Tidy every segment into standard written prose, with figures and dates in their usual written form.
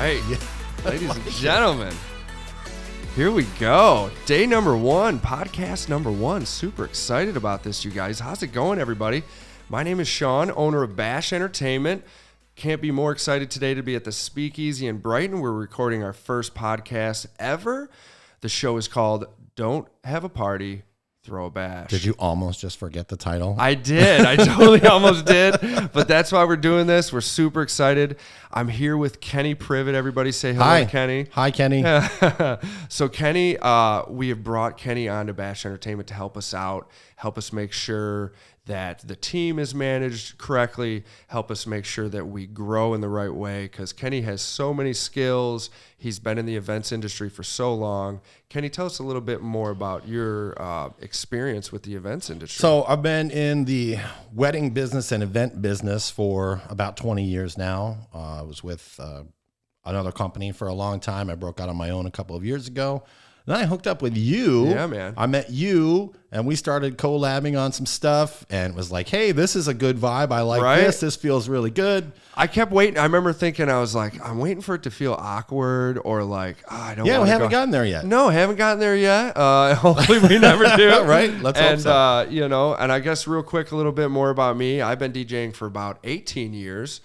right. Ladies and gentlemen, here we go. Day number 1, podcast number 1. Super excited about this, you guys. How's it going, everybody? My name is Shawn, owner of Bash Entertainment. Can't be more excited today to be at the Speakeasy in Brighton. We're recording our first podcast ever. The show is called Don't Have a Party, Throw a Bash. Did you almost just forget the title? I did. I totally almost did. But that's why we're doing this. We're super excited. I'm here with Kenny Privett. Everybody say hello to Kenny. Hi, Kenny. So Kenny, we have brought Kenny on to Bash Entertainment to help us out, help us make sure that the team is managed correctly, help us make sure that we grow in the right way, because Kenny has so many skills. He's been in the events industry for so long. Kenny, tell us a little bit more about your experience with the events industry. So I've been in the wedding business and event business for about 20 years now. I was with another company for a long time. I broke out on my own a couple of years ago. Then I hooked up with you. Yeah, man. I met you, and we started collabing on some stuff, and was like, hey, this is a good vibe. I like this. This feels really good. I kept waiting. I remember thinking, I was like, I'm waiting for it to feel awkward or like, I don't Yeah, we haven't gotten there yet. No, haven't gotten there yet. Hopefully we never do. Right? Let's hope so. And I guess real quick, a little bit more about me. I've been DJing for about 18 years.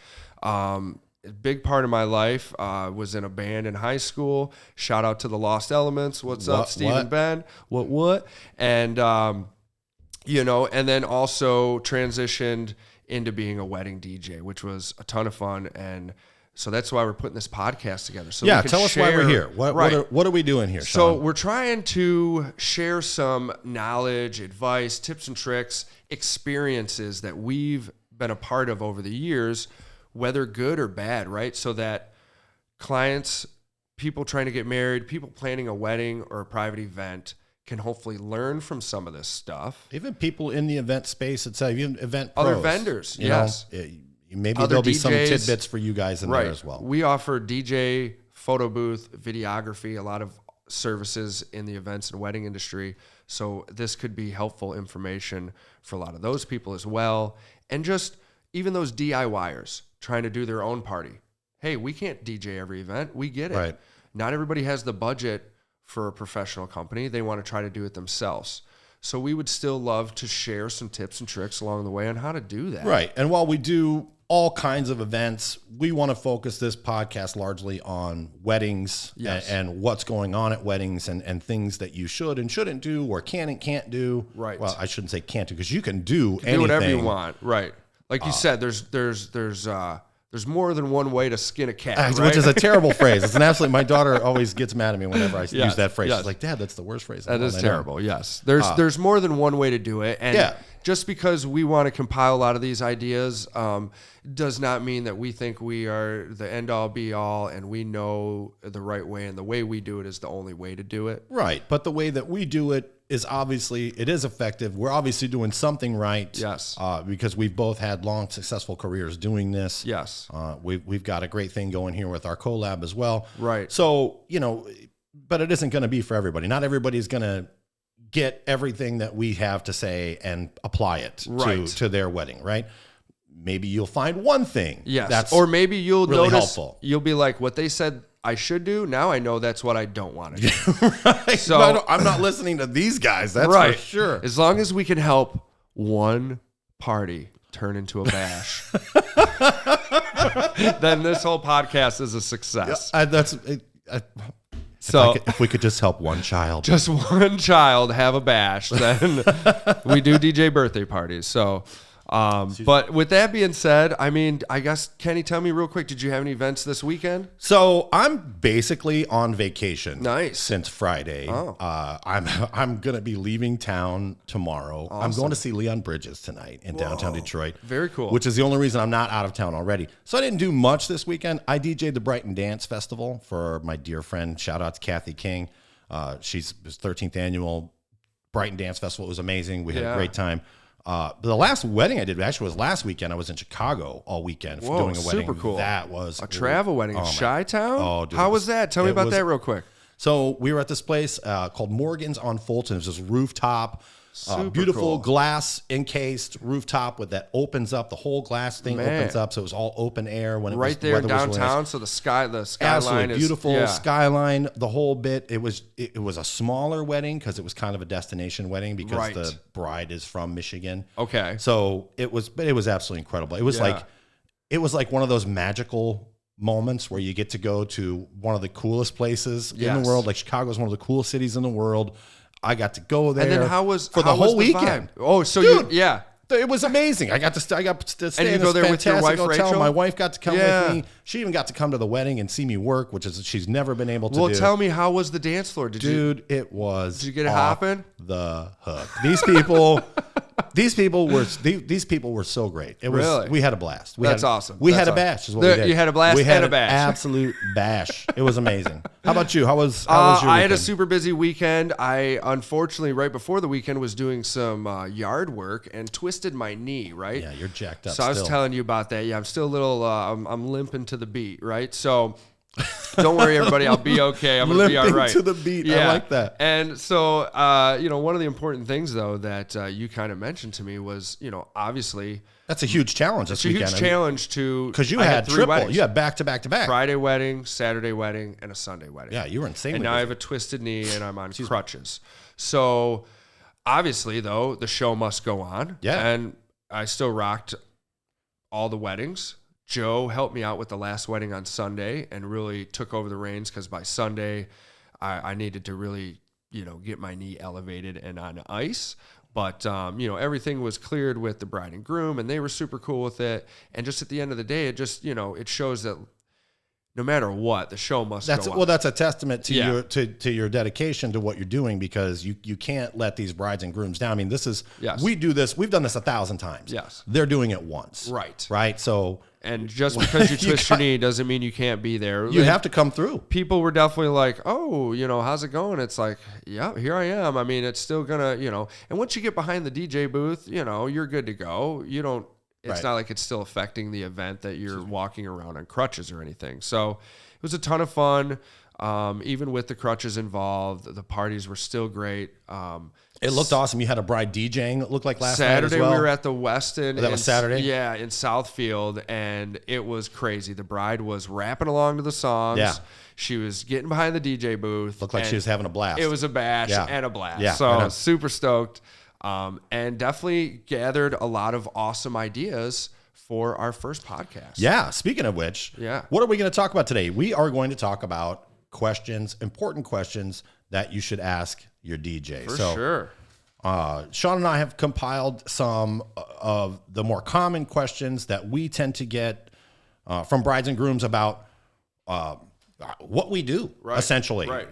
A big part of my life was in a band in high school. Shout out to the Lost Elements. What's up, Steve and Ben? What? And, and then also transitioned into being a wedding DJ, which was a ton of fun. And so that's why we're putting this podcast together. So yeah, tell us why we're here. What are we doing here, Shawn? So we're trying to share some knowledge, advice, tips and tricks, experiences that we've been a part of over the years, whether good or bad, right? So that clients, people trying to get married, people planning a wedding or a private event can hopefully learn from some of this stuff. Even people in the event space itself, even event pros. Other vendors, yes. Maybe Other there'll be DJs, some tidbits for you guys in there as well. We offer DJ, photo booth, videography, a lot of services in the events and wedding industry. So this could be helpful information for a lot of those people as well. And just even those DIYers trying to do their own party. Hey, we can't DJ every event. We get it. Right. Not everybody has the budget for a professional company. They want to try to do it themselves. So we would still love to share some tips and tricks along the way on how to do that. Right. And while we do all kinds of events, we want to focus this podcast largely on weddings. Yes. and what's going on at weddings and things that you should and shouldn't do or can and can't do. Right. Well, I shouldn't say can't do because you can do anything. Do whatever you want. Right. Like you said, there's more than one way to skin a cat, right? Which is a terrible phrase. It's an absolute. My daughter always gets mad at me whenever I use that phrase. Yes. She's like, "Dad, that's the worst phrase." That is terrible. Yes, there's more than one way to do it, and just because we want to compile a lot of these ideas does not mean that we think we are the end all be all, and we know the right way, and the way we do it is the only way to do it. Right, but the way that we do it is obviously it is effective. We're obviously doing something right. Yes. Because we've both had long, successful careers doing this. Yes. We've got a great thing going here with our collab as well. Right. So, but it isn't going to be for everybody. Not everybody's going to get everything that we have to say and apply it to their wedding, right? Maybe you'll find one thing. Yes. That's or maybe you'll really notice, helpful. You'll be like, what they said I should do, now I know that's what I don't want to do. Right. So I'm not listening to these guys. That's for sure. As long as we can help one party turn into a bash, then this whole podcast is a success. If we could just help one child. Just one child have a bash, then we do DJ birthday parties. So, but with that being said, I mean, I guess, Kenny, tell me real quick, did you have any events this weekend? So I'm basically on vacation. Nice. Since Friday. Oh. I'm going to be leaving town tomorrow. Awesome. I'm going to see Leon Bridges tonight in downtown Detroit. Very cool. Which is the only reason I'm not out of town already. So I didn't do much this weekend. I DJ'd the Brighton Dance Festival for my dear friend. Shout out to Kathy King. She's 13th annual Brighton Dance Festival. It was amazing. We had a great time. But the last wedding I did actually was last weekend. I was in Chicago all weekend for doing a wedding. Super cool. That was a travel wedding in Chi-Town? Oh, dude. How was that? Tell me about that real quick. So we were at this place called Morgan's on Fulton. It was this rooftop Super Beautiful cool. glass encased rooftop with that opens up. The whole glass thing opens up, so it was all open air when it was Right there in weather was really downtown, nice. so the skyline Absolutely is beautiful skyline, the whole bit. It was a smaller wedding because it was kind of a destination wedding because the bride is from Michigan. Okay. So it was absolutely incredible. It was like one of those magical moments where you get to go to one of the coolest places in the world. Like Chicago is one of the coolest cities in the world. I got to go there. And then how was the whole weekend? Oh, so Dude, yeah. It was amazing. I got to stay And you in go this there with your wife, fantastic hotel. Rachel? My wife got to come with me. She even got to come to the wedding and see me work, which is she's never been able to do. Well, tell me, how was the dance floor? Dude, it was. Did you get it hopping? The hook. These people were so great. It was. Really? We had a blast. That's awesome. We had a bash. Is what we did. You had a blast We had and a an bash. absolute bash. It was amazing. How about you? How was your weekend? I had a super busy weekend. I unfortunately, right before the weekend, was doing some yard work and twisted my knee. Right. Yeah, you're jacked up. So I was telling you about that. Yeah, I'm still a little. I'm limping to the beat. Right. So. Don't worry, everybody. I'll be okay. I'm gonna be all right. To the beat. Yeah. I like that. And so, one of the important things, though, that you kind of mentioned to me was, obviously, that's a huge challenge this weekend. It's a huge challenge because you had three triple. weddings. You had back to back to back. Friday wedding, Saturday wedding, and a Sunday wedding. Yeah, you were insane. And now I have a twisted knee and I'm on crutches. So obviously, though, the show must go on. Yeah. And I still rocked all the weddings. Joe helped me out with the last wedding on Sunday and really took over the reins because by Sunday, I needed to really, get my knee elevated and on ice. But, everything was cleared with the bride and groom and they were super cool with it. And just at the end of the day, it just, it shows that no matter what, the show must go on. Well, that's a testament to your to your dedication to what you're doing because you can't let these brides and grooms down. I mean, we do this. We've done this 1,000 times. Yes. They're doing it once. Right. So. And just because you twist your knee doesn't mean you can't be there. You have to come through. People were definitely like, oh, how's it going? It's like, yeah, here I am. I mean, it's still going to, and once you get behind the DJ booth, you're good to go. It's not like it's still affecting the event that you're walking around on crutches or anything. So it was a ton of fun. Even with the crutches involved, the parties were still great. It looked awesome. You had a bride DJing. It looked like last night Saturday as well. We were at the Westin. That was Saturday? Yeah, in Southfield, and it was crazy. The bride was rapping along to the songs. Yeah. She was getting behind the DJ booth. Looked like she was having a blast. It was a bash and a blast. Yeah, so super stoked, and definitely gathered a lot of awesome ideas for our first podcast. Yeah. Speaking of which, what are we going to talk about today? We are going to talk about important questions that you should ask your DJ. For sure. Shawn and I have compiled some of the more common questions that we tend to get from brides and grooms about what we do, essentially. Right.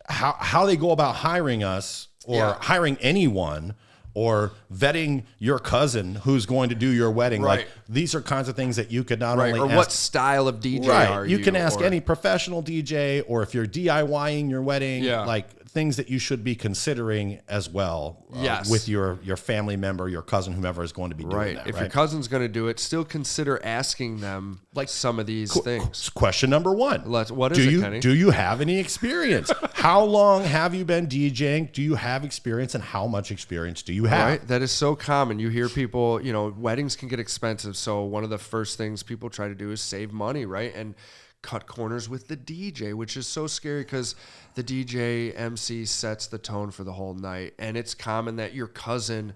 How they go about hiring us or hiring anyone or vetting your cousin who's going to do your wedding. Right. Like these are kinds of things that you could not only or ask. what style of DJ are you? You can ask any professional DJ or if you're DIYing your wedding, like things that you should be considering as well with your family member, your cousin, whomever is going to be doing that. If your cousin's going to do it, still consider asking them like some of these things. Question number one. What is it, Kenny? Do you have any experience? How long have you been DJing? Do you have experience and how much experience do you have? Right. That is so common. You hear people, weddings can get expensive. So one of the first things people try to do is save money, right? And cut corners with the DJ, which is so scary because the DJ Emcee sets the tone for the whole night. And it's common that your cousin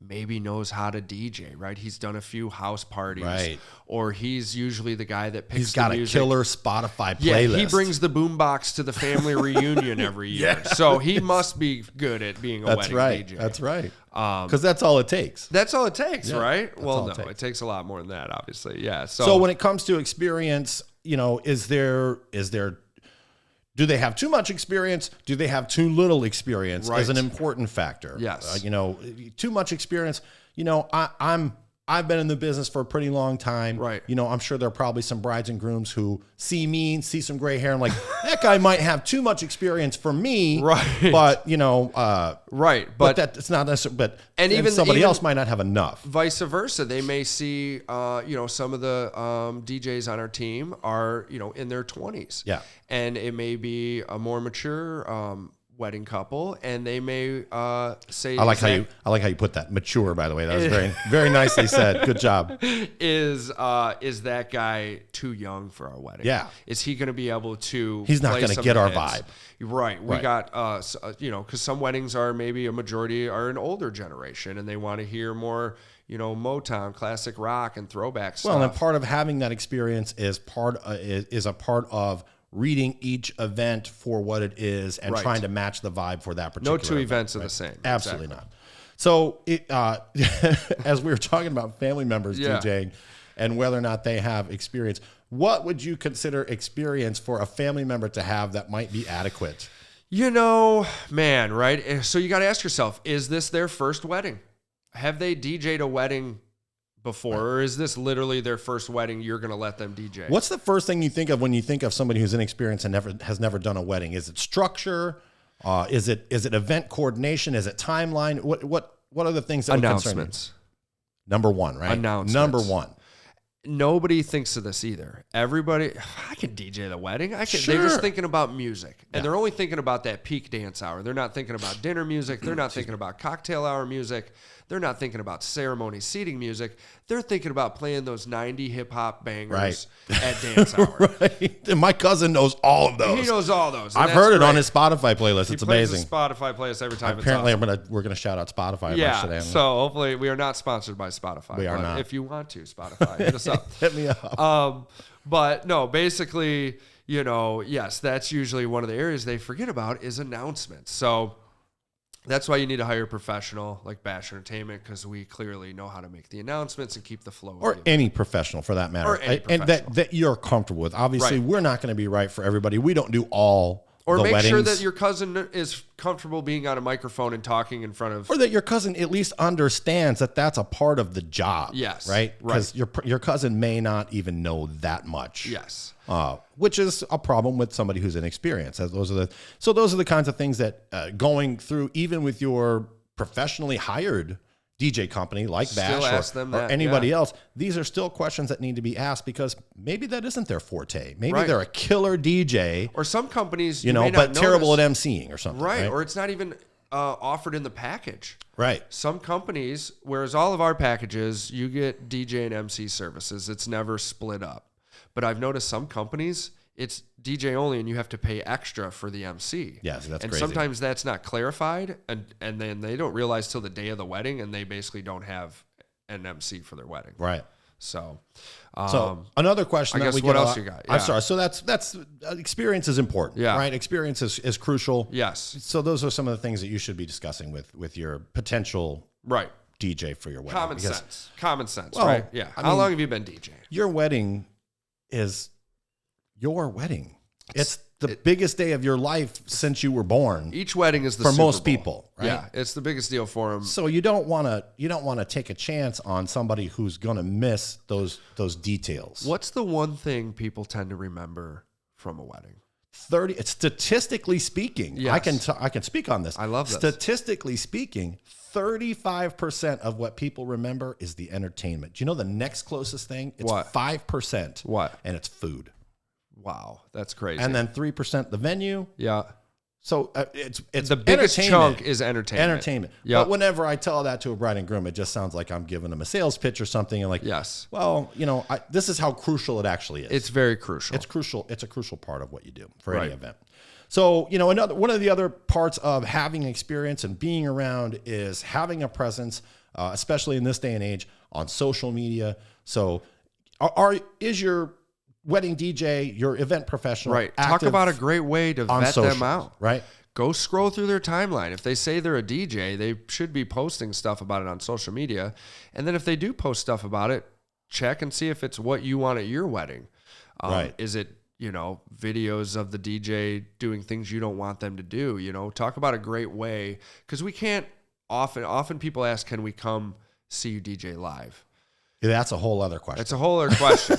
maybe knows how to DJ, right? He's done a few house parties, right? Or he's usually the guy that picks He's got the music. A killer Spotify playlist. Yeah, he brings the boombox to the family reunion every year. So he must be good at being a wedding DJ. That's right. Because that's all it takes. That's all it takes, right? Well, no, it takes a lot more than that, obviously. Yeah. So when it comes to experience, is there do they have too much experience? Do they have too little experience? Is an important factor. Yes. Too much experience. I've been in the business for a pretty long time. Right. I'm sure there are probably some brides and grooms who see me and see some gray hair and like, that guy might have too much experience for me. Right. But, right. But that's not necessarily, and even somebody else might not have enough. Vice versa. They may see, some of the DJs on our team are, in their 20s. Yeah. And it may be a more mature wedding couple, and they may say, I like how you put that. Mature, by the way. That was very, very nicely said. Good job. Is that guy too young for our wedding? Yeah. Is he going to be able to? He's not going to get our vibe. Right. We got because some weddings are maybe a majority are an older generation, and they want to hear more, Motown, classic rock, and throwback stuff. Well, and part of having that experience is a part of reading each event for what it is and trying to match the vibe for that particular event. No two events are the same. Absolutely not. So as we were talking about family members DJing and whether or not they have experience, what would you consider experience for a family member to have that might be adequate? Man, right? So you got to ask yourself, is this their first wedding? Have they DJ'd a wedding before, or is this literally their first wedding? You're going to let them DJ. What's the first thing you think of when you think of somebody who's inexperienced and has never done a wedding? Is it structure? Is it event coordination? Is it timeline? What are the things that announcements? Number one, right? Announcements. Number one. Nobody thinks of this either. Everybody, I can DJ the wedding. Sure. They're just thinking about music, and they're only thinking about that peak dance hour. They're not thinking about dinner music. They're not thinking about cocktail hour music. They're not thinking about ceremony seating music. They're thinking about playing those 90 hip-hop bangers at dance hour. Right. And my cousin knows all of those. He knows all those. I've heard it on his Spotify playlist. It's amazing. He plays a Spotify playlist every time. Apparently, it's awesome. we're gonna shout out Spotify. Yeah. So hopefully, we are not sponsored by Spotify. We are not. If you want to, Spotify, hit us up. Hit me up. But no, basically, yes, that's usually one of the areas they forget about is announcements. So that's why you need to hire a professional like Bash Entertainment, because we clearly know how to make the announcements and keep the flow. Or any professional for that matter. And that you're comfortable with. Obviously, we're not going to be right for everybody. We don't do all or the make weddings. Sure that your cousin is comfortable being on a microphone and talking in front of... Or that your cousin at least understands that that's a part of the job. Yes. Right? Because your cousin may not even know that much. Yes. Which is a problem with somebody who's inexperienced. Those are the kinds of things that going through, even with your professionally hired DJ company like Bash or anybody else, these are still questions that need to be asked, because maybe that isn't their forte. Maybe they're a killer DJ, or some companies, but terrible at emceeing or something. Right. Or it's not even offered in the package. Right. Some companies, whereas all of our packages, you get DJ and MC services. It's never split up. But I've noticed some companies, it's DJ only, and you have to pay extra for the MC. Yes, that's and crazy. Sometimes that's not clarified, and then they don't realize till the day of the wedding, and they basically don't have an MC for their wedding. Right. So another question. I guess what else you got? Yeah. I'm sorry. So that's experience is important. Yeah. Right. Experience is crucial. Yes. So those are some of the things that you should be discussing with your potential DJ for your wedding. Common sense. Right. Yeah. How long have you been DJing? Your wedding is your wedding. It's the biggest day of your life since you were born. Each wedding is the for Super most Bowl. people, right? Yeah, it's the biggest deal for them. So you don't want to take a chance on somebody who's going to miss those details. What's the one thing people tend to remember from a wedding? Statistically speaking, yes. I can speak on this. I love this. Statistically speaking, 35% of what people remember is the entertainment. Do you know the next closest thing? It's what? 5%. What? And it's food. Wow, that's crazy. And then 3% the venue. Yeah. So it's the biggest chunk is entertainment. Yeah. But whenever I tell that to a bride and groom, it just sounds like I'm giving them a sales pitch or something. And yes. Well, this is how crucial it actually is. It's very crucial. It's crucial. It's a crucial part of what you do for any event. So, one of the other parts of having experience and being around is having a presence, especially in this day and age, on social media. So is your wedding DJ, your event professional, right? Talk about a great way to vet socials, them out. Right. Go scroll through their timeline. If they say they're a DJ, they should be posting stuff about it on social media. And then if they do post stuff about it, check and see if it's what you want at your wedding. Right. Is it, videos of the DJ doing things you don't want them to do? Talk about a great way, because we can't often people ask, can we come see you DJ live? That's a whole other question. It's a whole other question.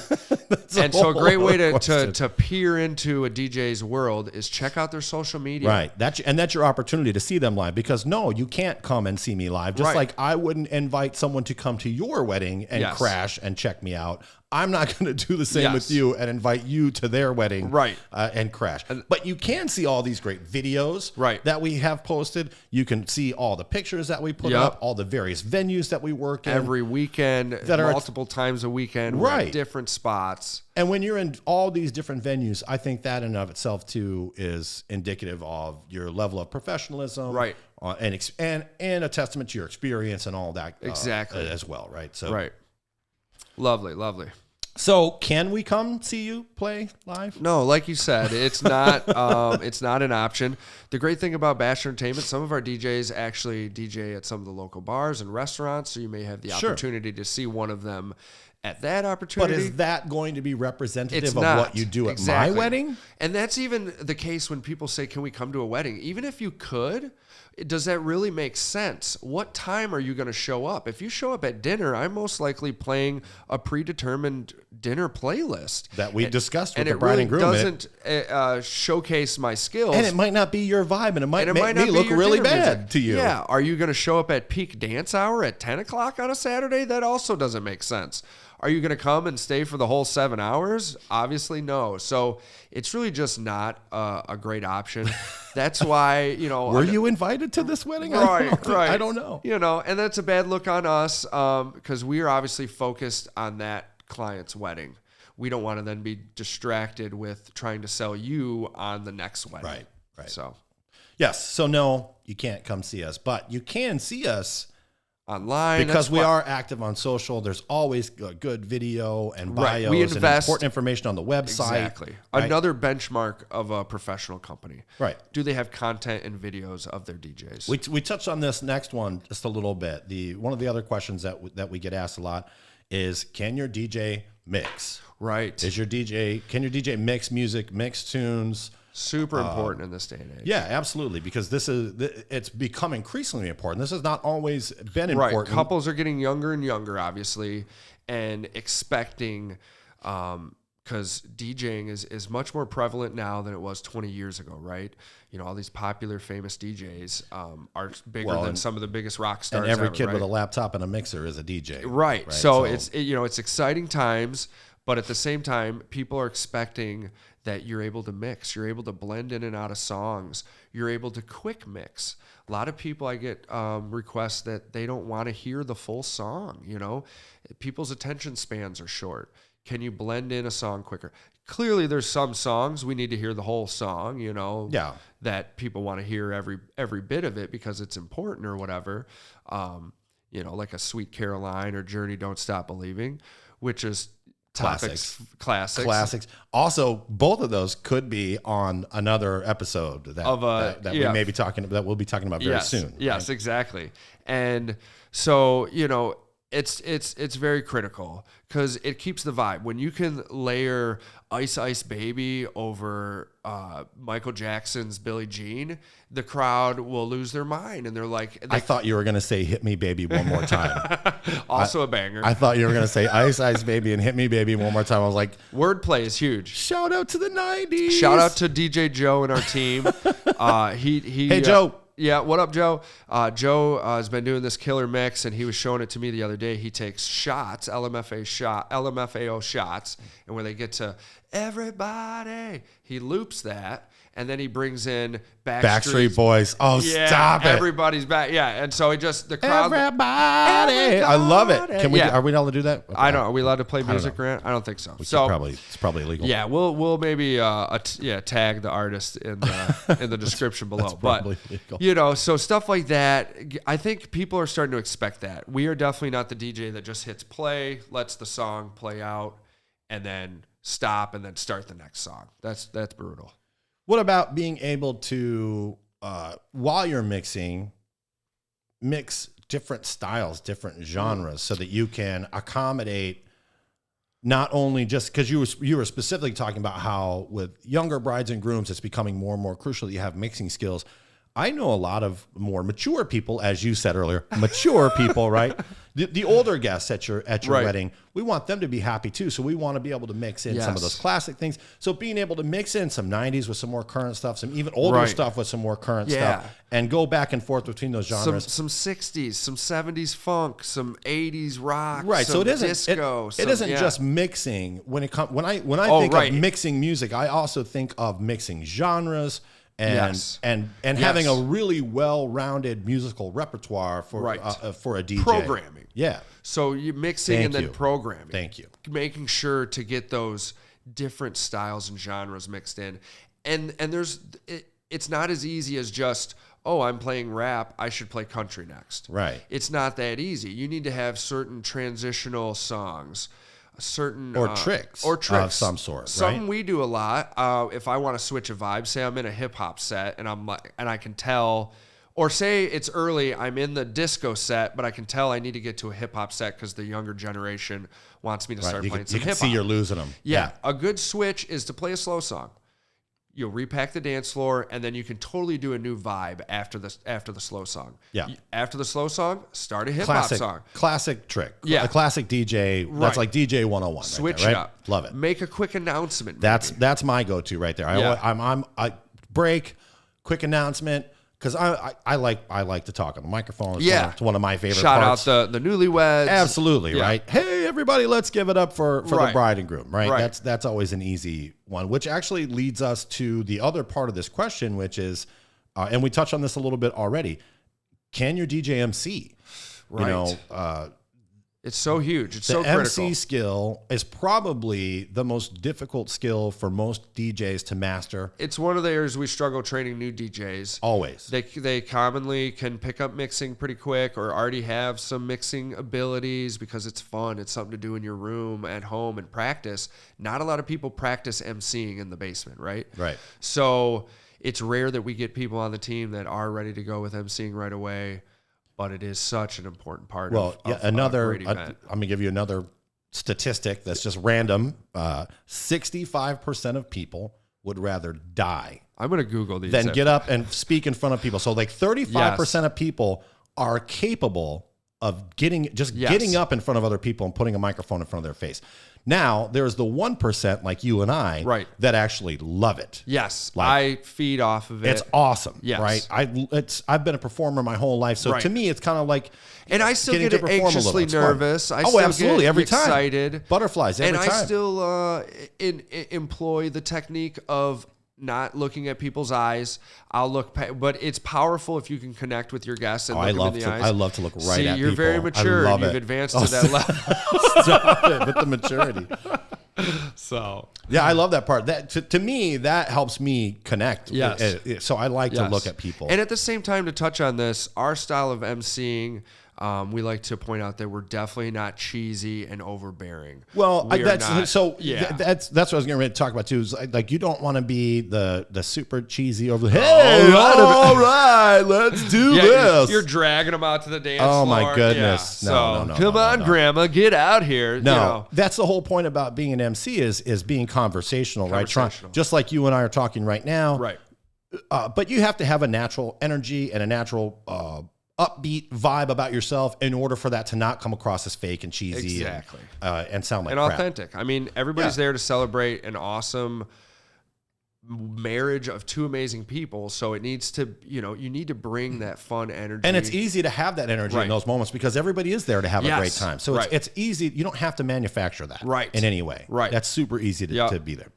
And so a great way to peer into a DJ's world is check out their social media. Right. That's your opportunity to see them live, because no, you can't come and see me live. Just like I wouldn't invite someone to come to your wedding and crash and check me out. I'm not going to do the same with you and invite you to their wedding, right? And crash. But you can see all these great videos, right, that we have posted. You can see all the pictures that we put up, all the various venues that we work in every weekend, that are multiple times a weekend, right? Different spots. And when you're in all these different venues, I think that in and of itself too is indicative of your level of professionalism, right? And a testament to your experience and all that, exactly, as well, right? So right. Lovely. So can we come see you play live? No, like you said, it's not it's not an option. The great thing about Bash Entertainment, some of our DJs actually DJ at some of the local bars and restaurants, so you may have the opportunity to see one of them at that opportunity. But is that going to be representative of what you do at my wedding? And that's even the case when people say, can we come to a wedding? Even if you could, does that really make sense? What time are you going to show up? If you show up at dinner, I'm most likely playing a predetermined dinner playlist that we discussed with the bride and groom. And it doesn't showcase my skills. And it might not be your vibe, and it might make me look really bad to you. Yeah. Are you going to show up at peak dance hour at 10 o'clock on a Saturday? That also doesn't make sense. Are you going to come and stay for the whole 7 hours? Obviously, no. So it's really just not a great option. That's why, Were you invited to this wedding? Right. I don't know. And that's a bad look on us because we are obviously focused on that client's wedding. We don't want to then be distracted with trying to sell you on the next wedding. Right. So, yes. So, no, you can't come see us, but you can see us online because we are active on social. There's always a good video and bios we and invest important information on the website. Exactly. Right? Another benchmark of a professional company. Right. Do they have content and videos of their DJs? We touched on this next one just a little bit. One of the other questions that we get asked a lot is, can your DJ mix? Right. Can your DJ mix music, mix tunes? Super important in this day and age. Yeah, absolutely, because it's become increasingly important. This has not always been important. Right. Couples are getting younger and younger, obviously, and expecting, because DJing is much more prevalent now than it was 20 years ago, right? All these popular, famous DJs are bigger than some of the biggest rock stars. And every kid right? with a laptop and a mixer is a DJ. Right. So it's exciting times, but at the same time, people are expecting that you're able to mix, you're able to blend in and out of songs, you're able to quick mix. A lot of people, I get requests that they don't want to hear the full song. People's attention spans are short. Can you blend in a song quicker? Clearly, there's some songs we need to hear the whole song. That people want to hear every bit of it because it's important or whatever. Like a Sweet Caroline or Journey, Don't Stop Believing, which is classics. Also, both of those could be on another episode that we may be talking that we'll be talking about very soon. Yes, exactly. And so, it's very critical because it keeps the vibe. When you can layer Ice Ice Baby over Michael Jackson's Billie Jean, the crowd will lose their mind. And they're like... I thought you were going to say Hit Me Baby One More Time. Also a banger. I thought you were going to say Ice Ice Baby and Hit Me Baby One More Time. I was like... Wordplay is huge. Shout out to the 90s. Shout out to DJ Joe and our team. Hey, Joe. Yeah, what up, Joe? Joe has been doing this killer mix, and he was showing it to me the other day. He takes shots, LMFAO shots, and when they get to everybody, he loops that, and then he brings in Backstreet Boys. Oh, yeah, stop it! Everybody's back. Yeah, and so the crowd. Everybody. I love it. Can we? Yeah. Are we allowed to do that? I don't know. Are we allowed to play music, Grant? I don't think so. It's probably illegal. Yeah, we'll maybe tag the artist in the description below. But illegal. So stuff like that, I think people are starting to expect that. We are definitely not the DJ that just hits play, lets the song play out, and then stop and then start the next song. That's brutal. What about being able to, while you're mixing, mix different styles, different genres, so that you can accommodate not only just because you were specifically talking about how with younger brides and grooms, it's becoming more and more crucial that you have mixing skills. I know a lot of more mature people, as you said earlier, mature people, right? The older guests at your wedding, we want them to be happy too. So we want to be able to mix in some of those classic things. So being able to mix in some 90s with some more current stuff, some even older stuff with some more current stuff, and go back and forth between those genres. Some 60s, some 70s funk, some 80s rock, right? So it isn't disco. It isn't just mixing. When I think of mixing music, I also think of mixing genres. And having a really well-rounded musical repertoire for a DJ. Programming. Yeah. So you mixing and then programming. Thank you. Making sure to get those different styles and genres mixed in. And it's not as easy as just, oh, I'm playing rap, I should play country next. Right. It's not that easy. You need to have certain transitional songs. Certain tricks of some sort. Something we do a lot. If I want to switch a vibe, say I'm in a hip hop set and I can tell, or say it's early, I'm in the disco set, but I can tell I need to get to a hip hop set because the younger generation wants me to start playing some hip hop. You can see you're losing them. Yeah, a good switch is to play a slow song. You'll repack the dance floor, and then you can totally do a new vibe after the slow song. Yeah. After the slow song, start a hip hop song. Classic trick. Yeah. A classic DJ. Right. That's like DJ 101. Switch right there, it right? up. Love it. Make a quick announcement. That's my go-to right there. I break, quick announcement. Because I like to talk on the microphone. It's one of my favorite parts. Shout out the newlyweds. Absolutely, right? Hey, everybody, let's give it up for the bride and groom, right? That's always an easy one, which actually leads us to the other part of this question, which is, and we touched on this a little bit already, can your DJ MC? Right. You know, it's so huge. It's so critical. The MC skill is probably the most difficult skill for most DJs to master. It's one of the areas we struggle training new DJs. Always. They commonly can pick up mixing pretty quick or already have some mixing abilities because it's fun. It's something to do in your room at home and practice. Not a lot of people practice MCing in the basement, right? Right. So it's rare that we get people on the team that are ready to go with MCing right away. But it is such an important part of a great event. I'm going to give you another statistic that's just random. 65% of people would rather die. I'm going to Google these. Than get up and speak in front of people. So like 35% of people are capable of getting up in front of other people and putting a microphone in front of their face. Now, there's the 1% like you and I that actually love it. Yes, I feed off of it. It's awesome, yes. Right? I've been a performer my whole life, so to me, it's kind of like and I still get anxiously nervous. I still absolutely, get every excited. Time. Butterflies every time. And I still employ the technique of not looking at people's eyes. I'll look, but it's powerful if you can connect with your guests and look them in the eyes. I love to look right at people. You're very mature. You've advanced to that level. Stop it with the maturity. So yeah, I love that part. That to me, that helps me connect. Yes. So I like to look at people. And at the same time, to touch on this, our style of emceeing, we like to point out that we're definitely not cheesy and overbearing. Well, that's what I was going to talk about too. Is like you don't want to be the super cheesy over. Hey, all right, let's do this. You're dragging them out to the dance floor. Oh my goodness! Yeah. No, come on, Grandma, get out here. No, that's the whole point about being an MC is being conversational, right? Just like you and I are talking right now, right? But you have to have a natural energy and a natural upbeat vibe about yourself in order for that to not come across as fake and cheesy and sound like crap. Authentic. I mean, everybody's there to celebrate an awesome marriage of two amazing people, so it needs to, you need to bring that fun energy. And it's easy to have that energy in those moments because everybody is there to have a great time. So it's easy. You don't have to manufacture that in any way. Right. That's super easy to be there.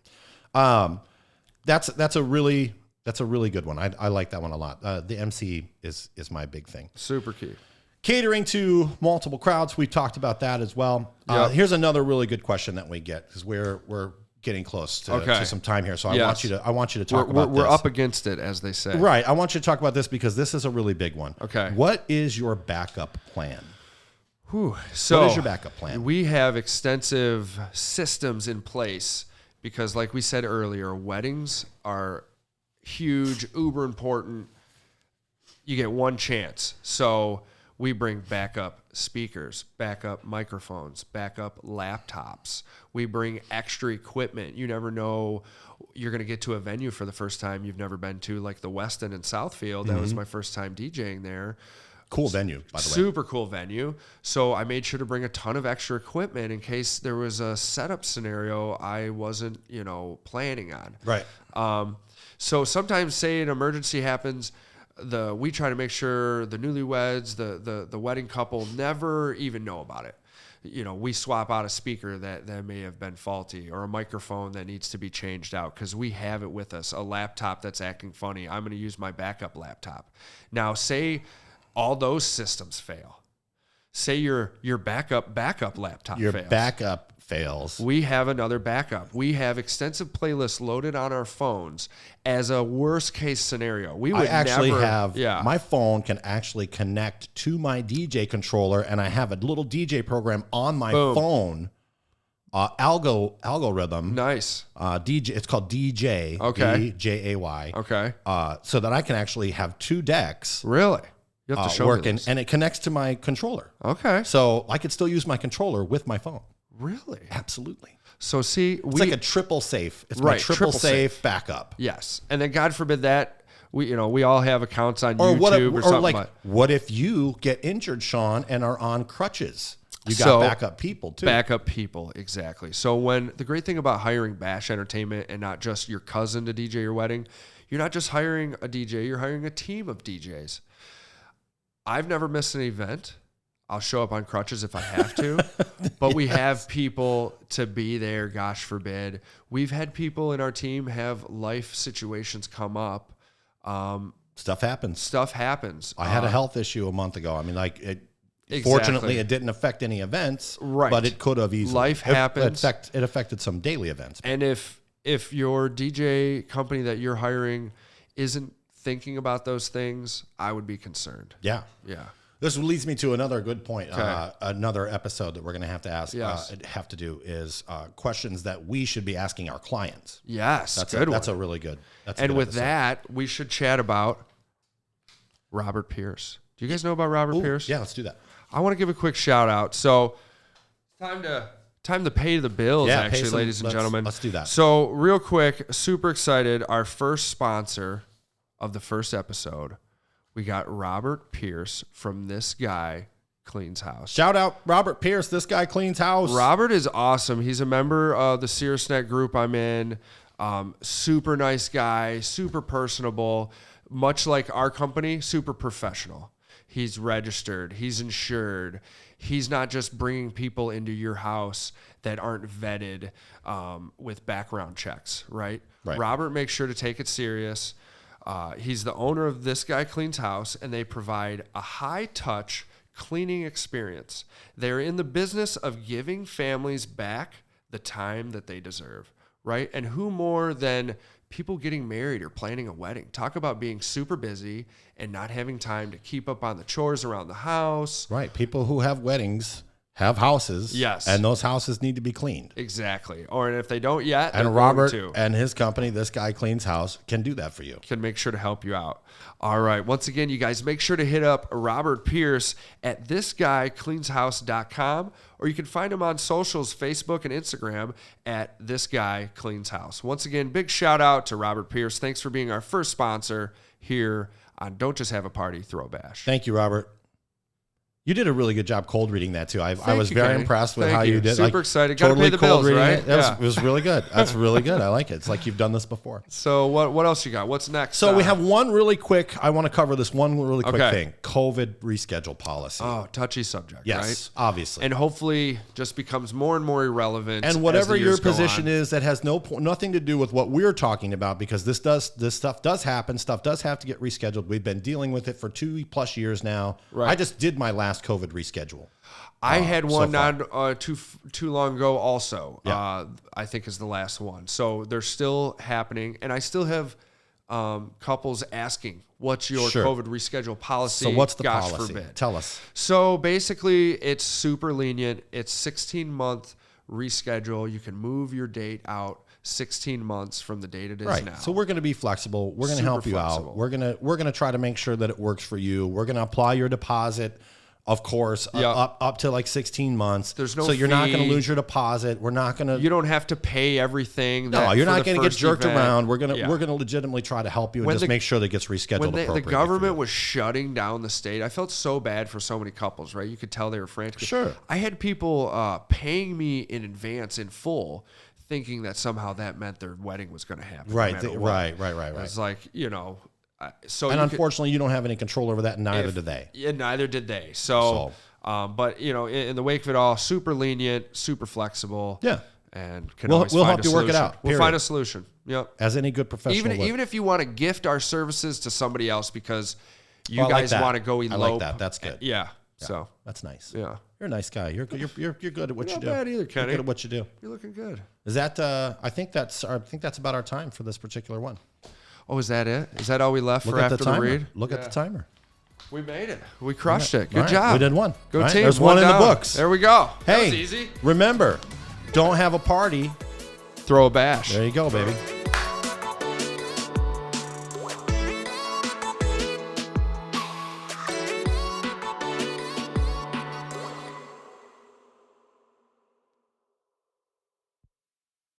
That's a really good one. I like that one a lot. The MC is my big thing. Super key. Catering to multiple crowds. We talked about that as well. Here's another really good question that we get because we're getting close to some time here. So I want you to talk about this. We're up against it, as they say. Right. I want you to talk about this because this is a really big one. Okay. What is your backup plan? So what is your backup plan? We have extensive systems in place because, like we said earlier, weddings are huge, uber important. You get one chance. So We bring backup speakers, backup microphones, backup laptops. We bring extra equipment. You never know. You're going to get to a venue for the first time you've never been to, like the Westin in Southfield. That was my first time DJing there. Cool venue, by the way. Super cool venue. So I made sure to bring a ton of extra equipment in case there was a setup scenario I wasn't, planning on. Right. So sometimes, say an emergency happens, we try to make sure the newlyweds, the wedding couple never even know about it. We swap out a speaker that may have been faulty or a microphone that needs to be changed out because we have it with us. A laptop that's acting funny. I'm going to use my backup laptop. Now, say all those systems fail. Say your backup laptop fails. Your backup fails. We have another backup. We have extensive playlists loaded on our phones as a worst case scenario. My phone can actually connect to my DJ controller, and I have a little DJ program on my phone. Algorithm. Nice. DJ. It's called DJ. Okay. DJAY. Okay. So that I can actually have 2 decks. Really? You have to show working, me this. and it connects to my controller. Okay. So I could still use my controller with my phone. Really? Absolutely. So see, it's like a triple safe. It's my triple safe backup. Yes, and then God forbid that we all have accounts on YouTube or something. Like, what if you get injured, Shawn, and are on crutches? You got backup people too. Backup people, exactly. So the great thing about hiring Bash Entertainment and not just your cousin to DJ your wedding, you're not just hiring a DJ, you're hiring a team of DJs. I've never missed an event. I'll show up on crutches if I have to, but we have people to be there, gosh forbid. We've had people in our team have life situations come up. Stuff happens. I had a health issue a month ago. I mean, fortunately, it didn't affect any events, right? But it could have easily. Life happens. It affected some daily events. And if your DJ company that you're hiring isn't thinking about those things, I would be concerned. Yeah. This leads me to another good point. Okay. Another episode that we're going to have to ask, yes. have to do is questions that we should be asking our clients. Yes, that's a really good. And with that, we should chat about Robert Pierce. Do you guys know about Robert Pierce? Yeah, let's do that. I want to give a quick shout out. So, time to pay the bills, actually, ladies and gentlemen. Let's do that. So, real quick, super excited. Our first sponsor of the first episode, we got Robert Pierce from This Guy Cleans House. Shout out Robert Pierce. This guy cleans house. Robert is awesome. He's a member of the SiriusNet group I'm in. Super nice guy, super personable. Much like our company, super professional. He's registered. He's insured. He's not just bringing people into your house that aren't vetted with background checks, right? Robert makes sure to take it serious. He's the owner of This Guy Cleans House, and they provide a high-touch cleaning experience. They're in the business of giving families back the time that they deserve, right? And who more than people getting married or planning a wedding? Talk about being super busy and not having time to keep up on the chores around the house. Right. People who have weddings have houses. Yes. And those houses need to be cleaned. Exactly. Or if they don't yet, and Robert and his company, This Guy Cleans House, can do that for you. Can make sure to help you out. All right. Once again, you guys make sure to hit up Robert Pierce at thisguycleanshouse.com, or you can find him on socials, Facebook and Instagram at This Guy Cleans House. Once again, big shout out to Robert Pierce. Thanks for being our first sponsor here on Don't Just Have a Party, Throw a Bash. Thank you, Robert. You did a really good job cold reading that too. I was very impressed with how you did. Super excited. Got to pay the bills, right? It was really good. That's really good. I like it. It's like you've done this before. So what else you got? What's next? So we have one really quick. I want to cover this one really quick thing. COVID reschedule policy. Oh, touchy subject. Yes, right? Obviously. And hopefully just becomes more and more irrelevant. And whatever your position is, that has nothing to do with what we're talking about, because this stuff does happen. Stuff does have to get rescheduled. We've been dealing with it for 2+ years now. Right. I just did my last COVID reschedule. I had one not too long ago also. Yeah. I think is the last one. So they're still happening, and I still have couples asking, what's your COVID reschedule policy? So what's the policy? Forbid. Tell us. So basically, it's super lenient. It's 16-month reschedule. You can move your date out 16 months from the date it is now. So we're going to be flexible. We're going to help you out. We're going to try to make sure that it works for you. We're going to apply your deposit. of course, Yep. up to like 16 months. There's no so you're not going fee. to lose your deposit. We're not going to. You don't have to pay everything. No, you're not going to get jerked event. around. We're Yeah. gonna legitimately try to help you and just make sure that it gets rescheduled When appropriately. the government was shutting down the state, I felt so bad for so many couples, right? You could tell they were frantic. Sure. I had people paying me in advance in full, thinking that somehow that meant their wedding was going to happen. Right, no matter what. right. It's like, so And unfortunately, you don't have any control over that, and neither do they. Yeah, neither did they. So but in the wake of it all, super lenient, super flexible. Yeah. And can We'll always help find a you work it solution. out, We'll period. find a solution. Yep. As any good professional would. Even if you want to gift our services to somebody else because you I like guys that. want to go elope. I like that. That's good. Yeah. So That's nice. yeah. You're a nice guy. You're good at what you Not do. bad either, Kenny. You're good at what you do. You're looking good. Is that? I think that's about our time for this particular one. Oh, is that it? Is that all we left for after the timer. read? Look at the timer. We made it. We crushed it. Good All right. job. We did one. Go All right. team. There's one in the down. books. There we go. That Hey, was easy. remember, don't have a party. Throw a bash. There you go, baby.